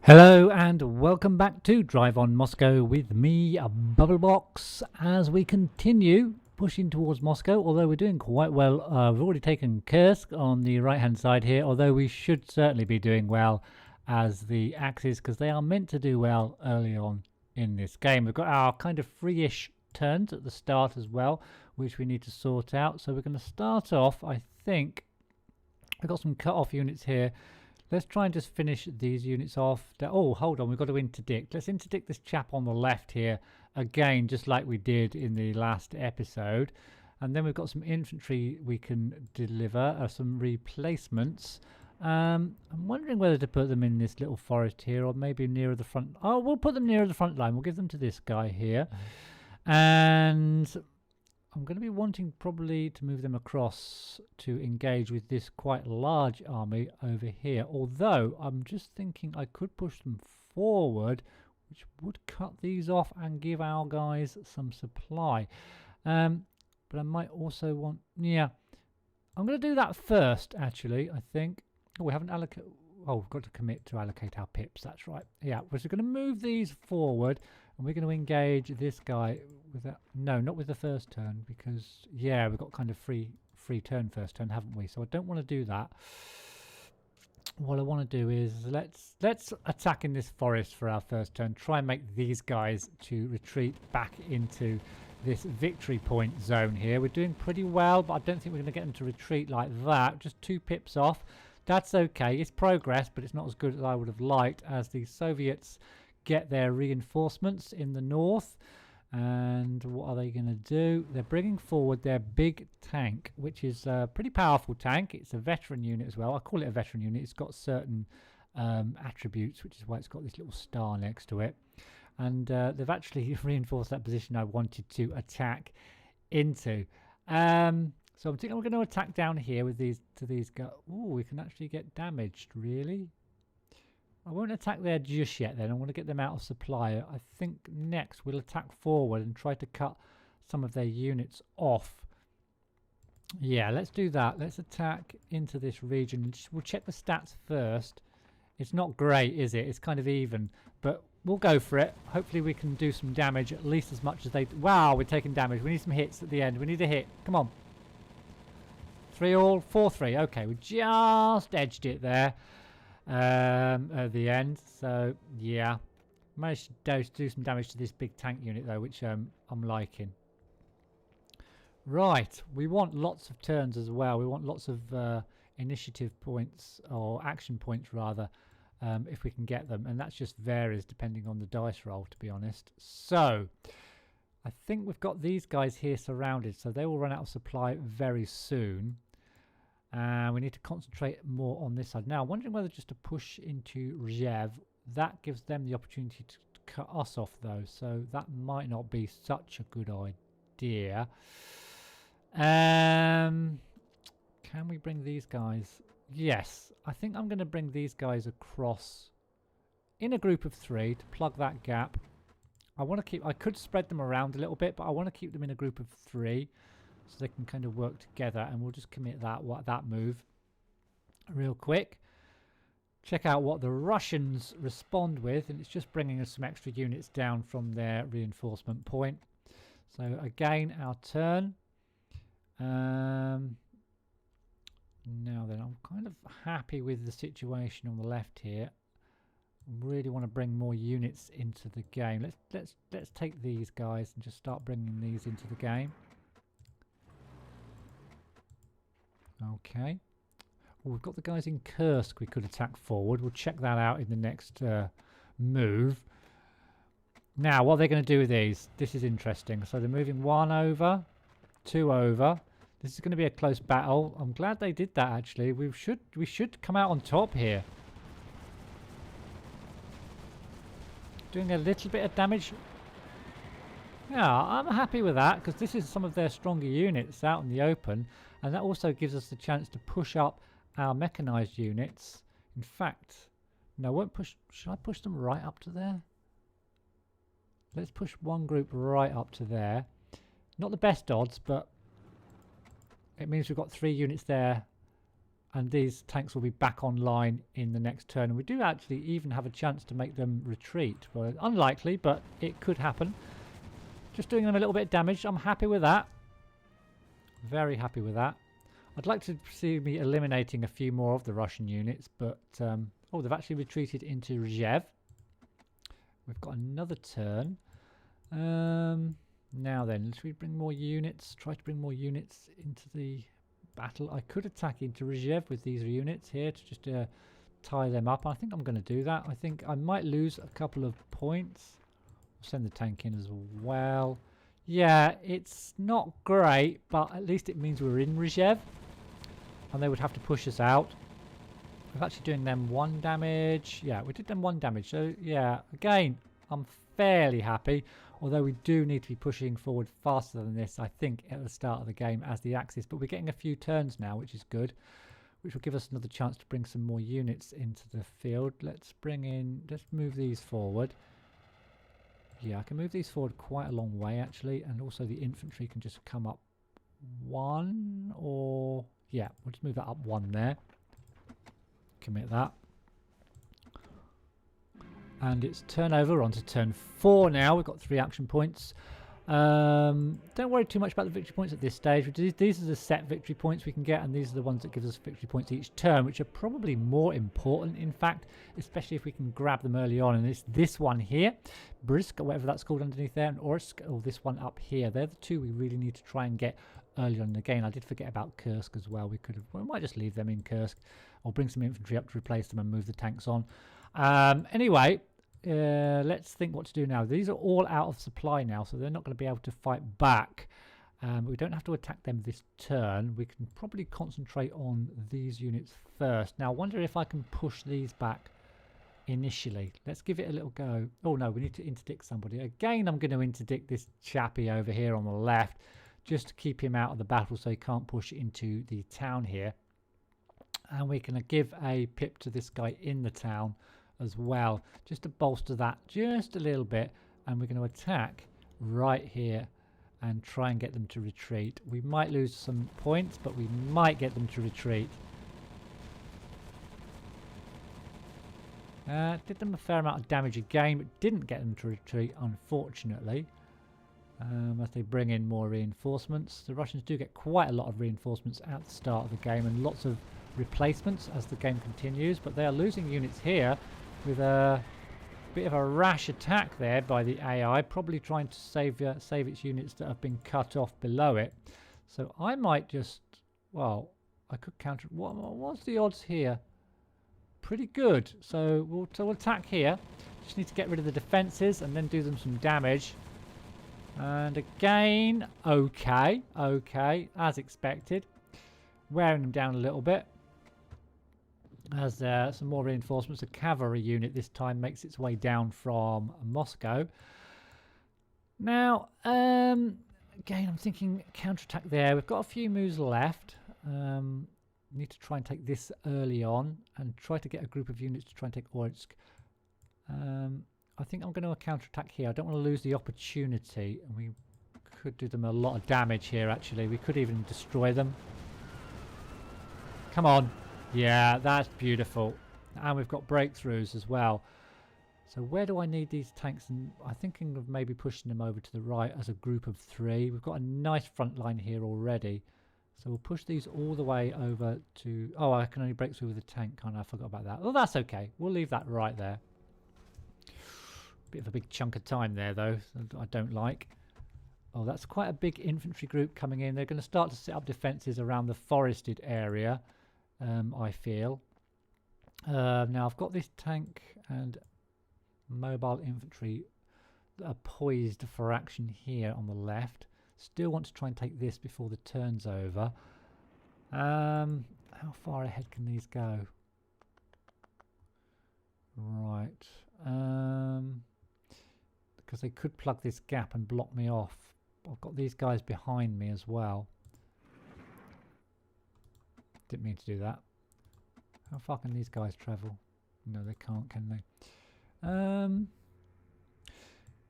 Hello and welcome back to Drive on Moscow with me, Bubblebox, as we continue pushing towards Moscow, although we're doing quite well. We've already taken Kursk on the right hand side here, although we should certainly be doing well as the Axis, because they are meant to do well early on in this game. We've got our kind of free-ish turns at the start as well, which we need to sort out. So we're going to start off, I think, I've got some cut-off units here. Let's try and just finish these units off. Oh, hold on, we've got to interdict. Let's interdict this chap on the left here again, just like we did in the last episode. And then we've got some infantry we can deliver, some replacements. I'm wondering whether to put them in this little forest here or maybe nearer the front. Oh, we'll put them nearer the front line. We'll give them to this guy here. And I'm going to be wanting probably to move them across to engage with this quite large army over here. Although I'm just thinking I could push them forward, which would cut these off and give our guys some supply. But I might also want, yeah, I'm going to do that first actually, I think. Oh, we haven't allocated, oh, we've got to commit to allocate our pips, that's right. Yeah, we're just going to move these forward and we're going to engage this guy with that. No, not with the first turn, because yeah, we've got kind of free turn first turn, haven't we? So I don't want to do that. What I want to do is let's attack in this forest for our first turn. Try and make these guys to retreat back into this victory point zone here. We're doing pretty well, but I don't think we're going to get them to retreat like that. Just 2 pips off. That's okay. It's progress, but it's not as good as I would have liked, as the Soviets get their reinforcements in the north. And what are they going to do? They're bringing forward their big tank, which is a pretty powerful tank. It's a veteran unit as well. I call it a veteran unit. It's got certain attributes, which is why it's got this little star next to it. And they've actually reinforced that position I wanted to attack into. So I'm thinking we're going to attack down here with these guys. Oh, we can actually get damaged, really? I won't attack there just yet then. I want to get them out of supply. I think next we'll attack forward and try to cut some of their units off. Yeah, let's do that. Let's attack into this region. We'll check the stats first. It's not great, is it? It's kind of even, but we'll go for it. Hopefully we can do some damage, at least as much as they... Wow, we're taking damage. We need some hits at the end. We need a hit. Come on. 3-all, 4-3. Okay, we just edged it there at the end. So yeah, managed to do some damage to this big tank unit though, which I'm liking. Right, we want lots of turns as well. We want lots of initiative points, or action points rather, if we can get them, and that just varies depending on the dice roll, to be honest. So I think we've got these guys here surrounded, so they will run out of supply very soon. We need to concentrate more on this side. Now, I'm wondering whether just to push into Rzhev, that gives them the opportunity to cut us off, though. So that might not be such a good idea. Can we bring these guys? Yes, I think I'm going to bring these guys across in a group of 3 to plug that gap. I want to keep... I could spread them around a little bit, but I want to keep them in a group of 3. So they can kind of work together, and we'll just commit that move real quick. Check out what the Russians respond with, and it's just bringing us some extra units down from their reinforcement point. So again, our turn. Now then, I'm kind of happy with the situation on the left here. Really want to bring more units into the game. Let's take these guys and just start bringing these into the game. Okay. Well, we've got the guys in Kursk we could attack forward. We'll check that out in the next move. Now, what are they going to do with these? This is interesting. So they're moving 1 over, 2 over. This is going to be a close battle. I'm glad they did that, actually. We should come out on top here. Doing a little bit of damage. Yeah, I'm happy with that, because this is some of their stronger units out in the open, and that also gives us the chance to push up our mechanized units. In fact, no, I won't push. Should I push them right up to there? Let's push one group right up to there. Not the best odds, but it means we've got 3 units there and these tanks will be back online in the next turn. And we do actually even have a chance to make them retreat. Well, unlikely, but it could happen. Just doing them a little bit of damage. I'm happy with that. Very happy with that. I'd like to see me eliminating a few more of the Russian units, but oh, they've actually retreated into Rzhev. We've got another turn. Now then, should we bring more units? Try to bring more units into the battle. I could attack into Rzhev with these units here to just tie them up. I think I'm going to do that. I think I might lose a couple of points. I'll send the tank in as well. Yeah, it's not great, but at least it means we're in Rzhev. And they would have to push us out. We're actually doing them 1 damage. Yeah, we did them 1 damage. So, yeah, again, I'm fairly happy. Although we do need to be pushing forward faster than this, I think, at the start of the game as the Axis. But we're getting a few turns now, which is good. Which will give us another chance to bring some more units into the field. Let's move these forward. Yeah, I can move these forward quite a long way, actually. And also the infantry can just come up 1 or... Yeah, we'll just move that up 1 there. Commit that. And it's turnover on to turn 4 now. We've got 3 action points. Don't worry too much about the victory points at this stage. These are the set victory points we can get, and these are the ones that give us victory points each turn, which are probably more important, in fact, especially if we can grab them early on. And it's this one here, Brisk, or whatever that's called underneath there, and Orsk, or this one up here. They're the 2 we really need to try and get early on in the game. I did forget about Kursk as well. We might just leave them in Kursk, or bring some infantry up to replace them and move the tanks on. Anyway, let's think what to do now. These are all out of supply now, so they're not going to be able to fight back. We don't have to attack them this turn. We can probably concentrate on these units first. Now, I wonder if I can push these back initially. Let's give it a little go. Oh no, we need to interdict somebody. Again, I'm going to interdict this chappie over here on the left, just to keep him out of the battle so he can't push into the town here. And we can give a pip to this guy in the town as well, just to bolster that just a little bit. And we're going to attack right here and try and get them to retreat. We might lose some points, but we might get them to retreat. Did them a fair amount of damage again, but didn't get them to retreat, unfortunately. As they bring in more reinforcements. The Russians do get quite a lot of reinforcements at the start of the game, and lots of replacements as the game continues, but they are losing units here with a bit of a rash attack there by the AI, probably trying to save its units that have been cut off below it. So I might just, well, I could counter. What's the odds here? Pretty good. So we'll attack here. Just need to get rid of the defenses and then do them some damage. And again, okay, as expected. Wearing them down a little bit. As some more reinforcements. A cavalry unit this time makes its way down from Moscow. Now, again, I'm thinking counterattack there. We've got a few moves left. Need to try and take this early on and try to get a group of units to try and take Orsk. I think I'm going to counterattack here. I don't want to lose the opportunity. And we could do them a lot of damage here, actually. We could even destroy them. Come on. Yeah, that's beautiful. And we've got breakthroughs as well. So where do I need these tanks? And I'm thinking of maybe pushing them over to the right as a group of 3. We've got a nice front line here already. So we'll push these all the way over to... Oh, I can only break through with a tank, can't I? I forgot about that. Well, that's okay. We'll leave that right there. Bit of a big chunk of time there, though. I don't like. Oh, that's quite a big infantry group coming in. They're going to start to set up defences around the forested area, I feel. Now, I've got this tank and mobile infantry that are poised for action here on the left. Still want to try and take this before the turn's over. How far ahead can these go? Right. Because they could plug this gap and block me off. I've got these guys behind me as well. Didn't mean to do that. How far can these guys travel? No, they can't, can they?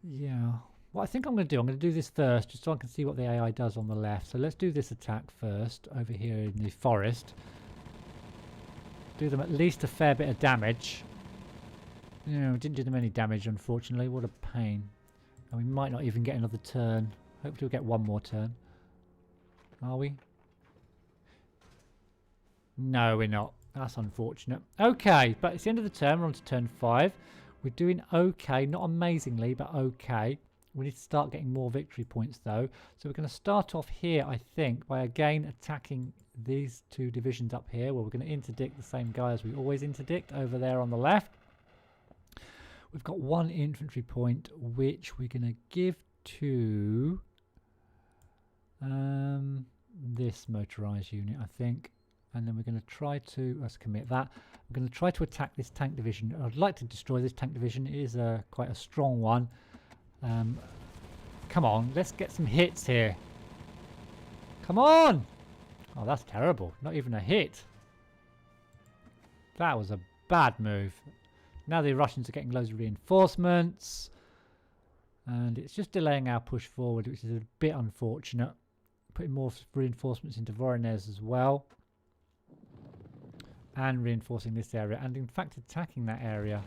Yeah. What I think I'm going to do, I'm going to do this first, just so I can see what the AI does on the left. So let's do this attack first, over here in the forest. Do them at least a fair bit of damage. Yeah, we didn't do them any damage, unfortunately. What a pain. And we might not even get another turn. Hopefully we'll get one more turn. Are we? No, we're not. That's unfortunate. Okay, but it's the end of the turn. We're on to turn 5. We're doing okay. Not amazingly, but okay. We need to start getting more victory points, though. So we're going to start off here, I think, by again attacking these two divisions up here, where we're going to interdict the same guy as we always interdict over there on the left. We've got one infantry point, which we're going to give to this motorized unit, I think. And then we're going to try to, let's commit that. We're going to try to attack this tank division. I'd like to destroy this tank division. It is quite a strong one. Come on, let's get some hits here. Come on! Oh, that's terrible. Not even a hit. That was a bad move. Now the Russians are getting loads of reinforcements. And it's just delaying our push forward, which is a bit unfortunate. Putting more reinforcements into Voronezh as well. And reinforcing this area. And in fact attacking that area.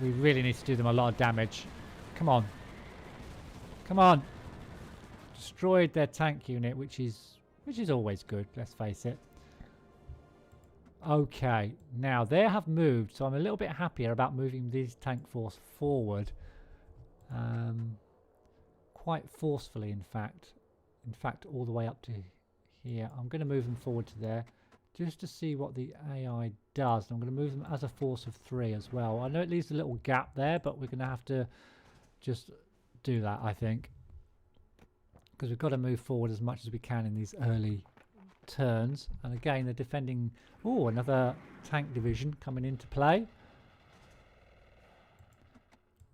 We really need to do them a lot of damage. Come on. Come on. Destroyed their tank unit, which is always good, let's face it. Okay, now they have moved, so I'm a little bit happier about moving these tank force forward. Quite forcefully, in fact. In fact, all the way up to here. I'm going to move them forward to there, just to see what the AI does. And I'm going to move them as a force of 3 as well. I know it leaves a little gap there, but we're going to have to just do that, I think. Because we've got to move forward as much as we can in these early turns. And again, they're defending... Oh, another tank division coming into play.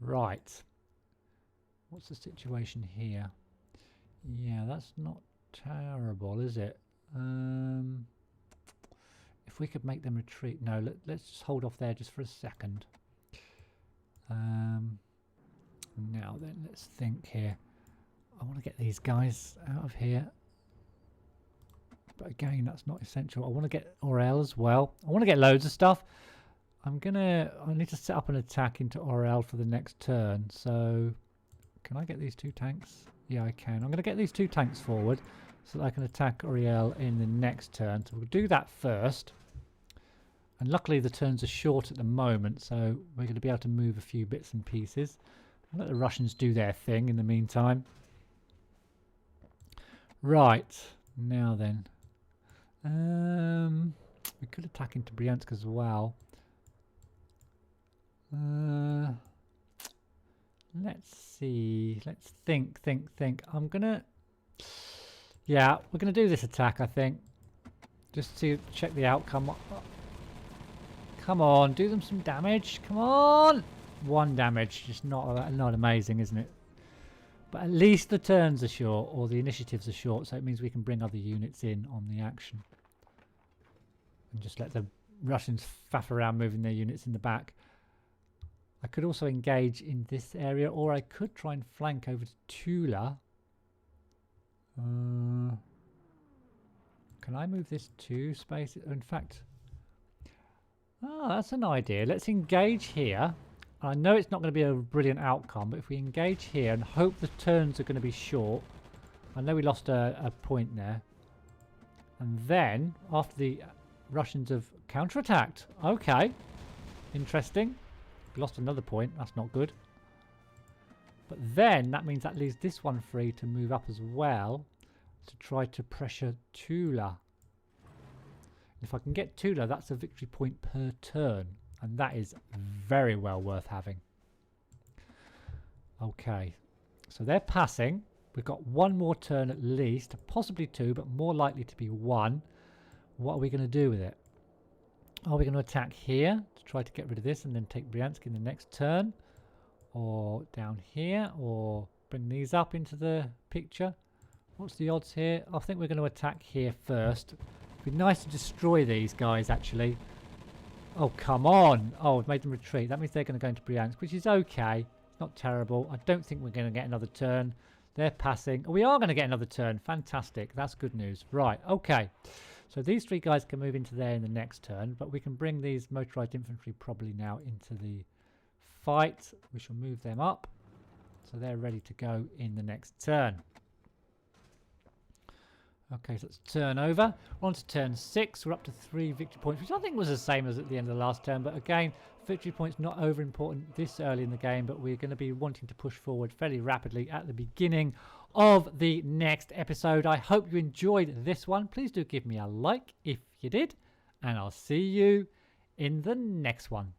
Right. What's the situation here? Yeah, that's not terrible, is it? If we could make them retreat... No, let's just hold off there just for a second. Now then, let's think here. I want to get these guys out of here. But again, that's not essential. I want to get Orel as well. I want to get loads of stuff. I need to set up an attack into Orel for the next turn. So, can I get these 2 tanks? Yeah, I can. I'm going to get these 2 tanks forward so that I can attack Oriel in the next turn. So we'll do that first. And luckily the turns are short at the moment, so we're going to be able to move a few bits and pieces. I'll let the Russians do their thing in the meantime. Right, now then. We could attack into Bryansk as well. Let's see. Let's think. I'm gonna... Yeah, we're gonna do this attack, I think. Just to check the outcome. Come on, do them some damage. Come on! 1 damage. Just not amazing, isn't it? But at least the turns are short, or the initiatives are short, so it means we can bring other units in on the action. And just let the Russians faff around moving their units in the back. I could also engage in this area, or I could try and flank over to Tula. Can I move this 2 spaces? In fact... Oh, that's an idea. Let's engage here. I know it's not going to be a brilliant outcome, but if we engage here and hope the turns are going to be short. I know we lost a point there. And then, after the Russians have counterattacked. Okay. Interesting. We lost another point. That's not good. But then, that means that leaves this one free to move up as well. To try to pressure Tula. If I can get Tula, that's a victory point per turn. And that is very well worth having. Okay. So they're passing. We've got 1 more turn at least. Possibly 2, but more likely to be 1. What are we going to do with it? Are we going to attack here to try to get rid of this and then take Bryansk in the next turn? Or down here? Or bring these up into the picture? What's the odds here? I think we're going to attack here first. It'd be nice to destroy these guys, actually. Oh, come on. Oh, I've made them retreat. That means they're going to go into Bryansk, which is okay. It's not terrible. I don't think we're going to get another turn. They're passing. Oh, we are going to get another turn. Fantastic. That's good news. Right, okay. So these 3 guys can move into there in the next turn, but we can bring these motorized infantry probably now into the fight. We shall move them up, so they're ready to go in the next turn. Okay, so let's turn over. We're on to turn 6. We're up to 3 victory points, which I think was the same as at the end of the last turn. But again, victory points not over important this early in the game, but we're going to be wanting to push forward fairly rapidly at the beginning of the next episode. I hope you enjoyed this one. Please do give me a like if you did, and I'll see you in the next one.